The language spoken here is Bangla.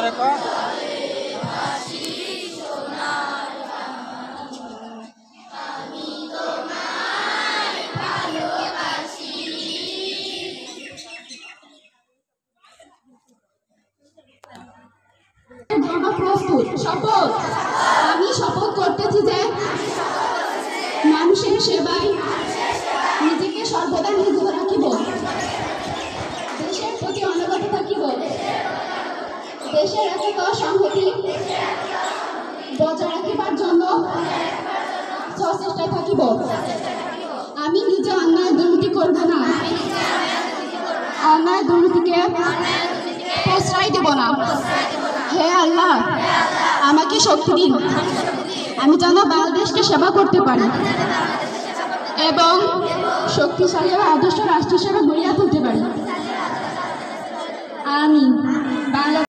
জোরে কর। প্রস্তুত। শপথ। আমি শপথ করতেছি যে মানুষের সেবায় নিজেকে সর্বদা নিয়োজিত রাখিব, দেশের প্রতি অনবরত থাকিব, দেশের একতা সংহতি বজায় রাখিবার জন্য সচেষ্টায় থাকিব। আমি নিজে অন্যায় দুর্নীতি করব না, অন্যায় দুর্নীতিকে প্রশ্রয় দেব না। হে আল্লাহ, আমাকে শক্তি দিন, আমি যেন বাংলাদেশকে সেবা করতে পারি এবং শক্তিশালী ও আদর্শ রাষ্ট্র হিসেবে গড়িয়া তুলতে পারি। আমিন। বাংলা